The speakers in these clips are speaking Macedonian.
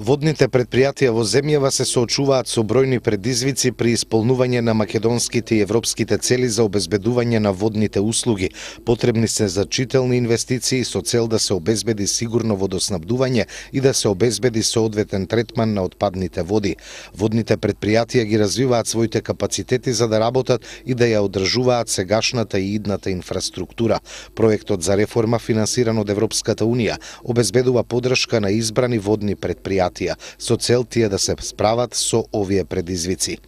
Водните предпријатија во земјава се соочуваат со бројни предизвици при исполнување на македонските и европските цели за обезбедување на водните услуги. Потребни се значителни инвестиции со цел да се обезбеди сигурно водоснабдување и да се обезбеди соодветен третман на отпадните води. Водните предпријатија ги развиваат своите капацитети за да работат и да ја одржуваат сегашната и идната инфраструктура. Проектот за реформа финансиран од Европската унија обезбедува подршка на избрани водни предпријатија со цел тие да се справат со овие предизвици.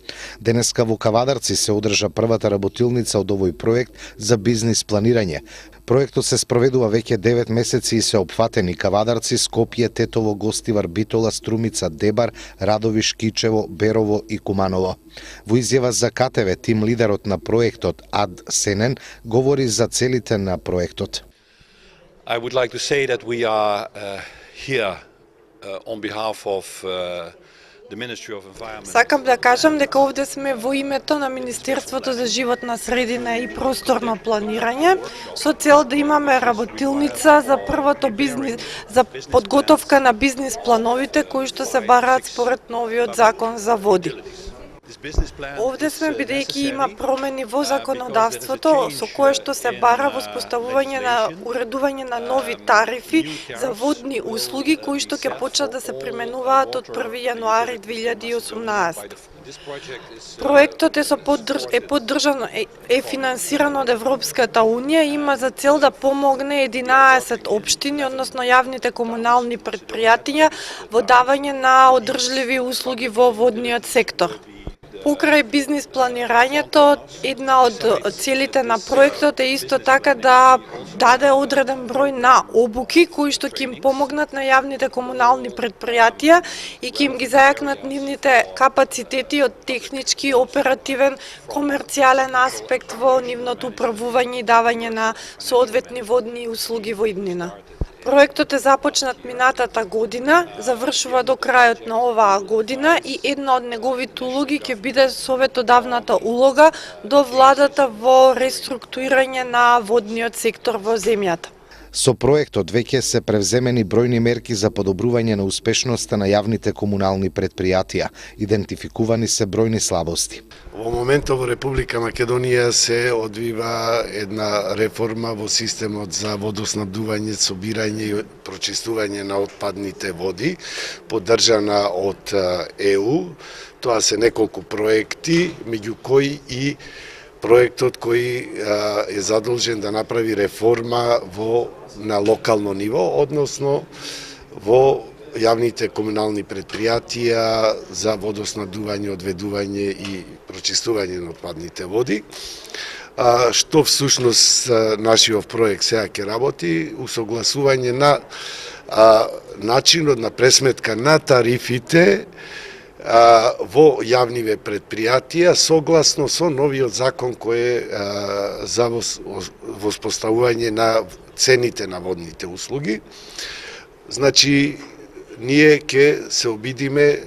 Денеска во Кавадарци се одржа првата работилница од овој проект за бизнис планирање. Проектот се спроведува веќе 9 месеци и се опфатени Кавадарци, Скопје, Тетово, Гостивар, Битола, Струмица, Дебар, Радовиш, Кичево, Берово и Куманово. Во изјава за КТВ, тим лидерот на проектот Ад Сенен говори за целите на проектот. I would like to say that we are here on behalf of the Ministry of Environment. Сакам да кажам дека овде сме во името на Министерството за животна средина и просторно планирање со цел да имаме работилница за првото бизнис за подготовка на бизнис плановите кои што се бараат според новиот закон за води. Овде сме бидејќи има промени во законодавството со кое што се бара воспоставување на уредување на нови тарифи за водни услуги кои што ќе почнат да се применуваат од 1 јануари 2018. Проектот е финансиран од Европската унија и има за цел да помогне 11 општини, односно јавните комунални предпријатија во давање на одржливи услуги во водниот сектор. Покрај бизнис планирањето, една од целите на проектот е исто така да даде одреден број на обуки кои што ќе им помогнат на јавните комунални предпријатија и ќе им ги зајакнат нивните капацитети од технички, оперативен, комерцијален аспект во нивното управување и давање на соодветни водни услуги во иднина. Проектот е започнат минатата година, завршува до крајот на оваа година и една од неговите улоги ќе биде советодавната улога до владата во реструктурирање на водниот сектор во земјата. Со проектот веќе се превземени бројни мерки за подобрување на успешноста на јавните комунални предпријатија. Идентификувани се бројни слабости. Во моментот во Република Македонија се одвива една реформа во системот за водоснабдување, собирање и прочистување на отпадните води, поддржана од ЕУ. Тоа се неколку проекти, меѓу кои и проектот кој е задолжен да направи реформа на локално ниво, односно во јавните комунални предпријатија за водоснабдување, одведување и прочистување на отпадните води. Што всушност нашиот проект сега ќе работи? Усогласување на начинот на пресметка на тарифите во јавниве предпријатија согласно со новиот закон кој е за воспоставување на цените на водните услуги. Значи, ние ќе се обидиме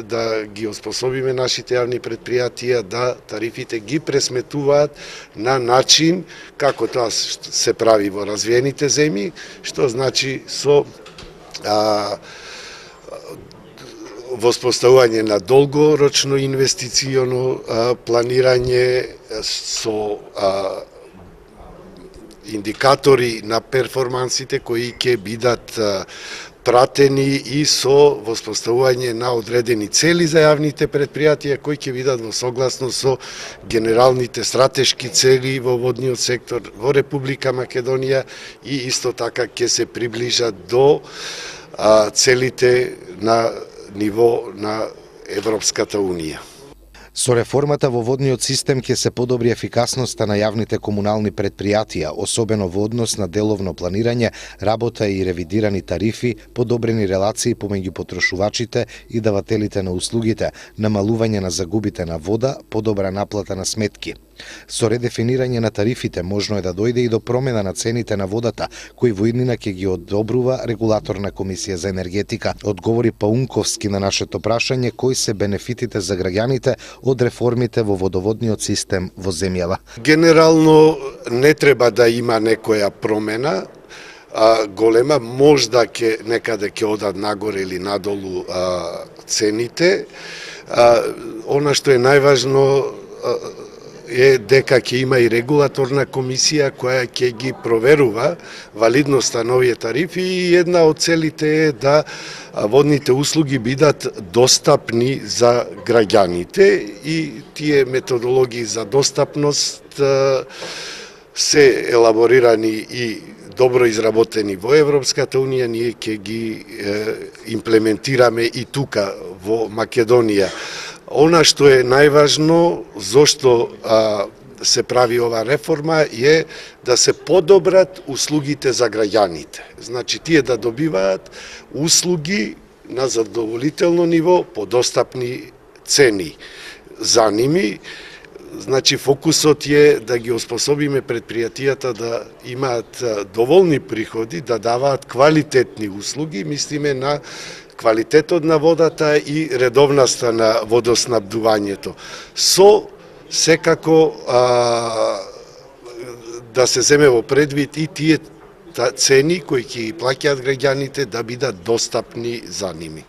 да ги оспособиме нашите јавни предпријатија да тарифите ги пресметуваат на начин како тоа се прави во развиените земји, што значи со воспоставување на долгорочно инвестиционо планирање со индикатори на перформансите кои ќе бидат пратени и со воспоставување на одредени цели за јавните предпријатија кои ќе бидат во согласно со генералните стратешки цели во водниот сектор во Република Македонија и исто така ќе се приближат до целите на ниво на Европската унија. Со реформата во водниот систем ќе се подобри ефикасноста на јавните комунални предпријатија, особено во однос на деловно планирање, работа и ревидирани тарифи, подобрени релации помеѓу потрошувачите и давателите на услугите, намалување на загубите на вода, подобра наплата на сметки. Со редефинирање на тарифите можно е да дојде и до промена на цените на водата, кои во иднина ќе ги одобрува регулаторна комисија за енергетика. Одговори Паунковски на нашето прашање кои се бенефитите за граѓаните од реформите во водоводниот систем во земјава. Генерално не треба да има некоја промена. голема, можда ќе некаде ќе одат нагоре или надолу цените. Она што е најважно е дека ќе има и регулаторна комисија која ќе ги проверува валидноста на овие тарифи и една од целите е да водните услуги бидат достапни за граѓаните и тие методологии за достапност се елаборирани и добро изработени во Европската Унија, ние ќе ги имплементираме и тука во Македонија. Она што е најважно, зошто се прави ова реформа, е да се подобрат услугите за граѓаните. Значи, тие да добиваат услуги на задоволително ниво по достапни цени за ними. Значи, фокусот е да ги оспособиме предпријатијата да имаат доволни приходи, да даваат квалитетни услуги, мислиме на квалитетот на водата и редовноста на водоснабдувањето. Со секако да се земе во предвид и тие цени кои ќе плаќаат граѓаните да бидат достапни за ними.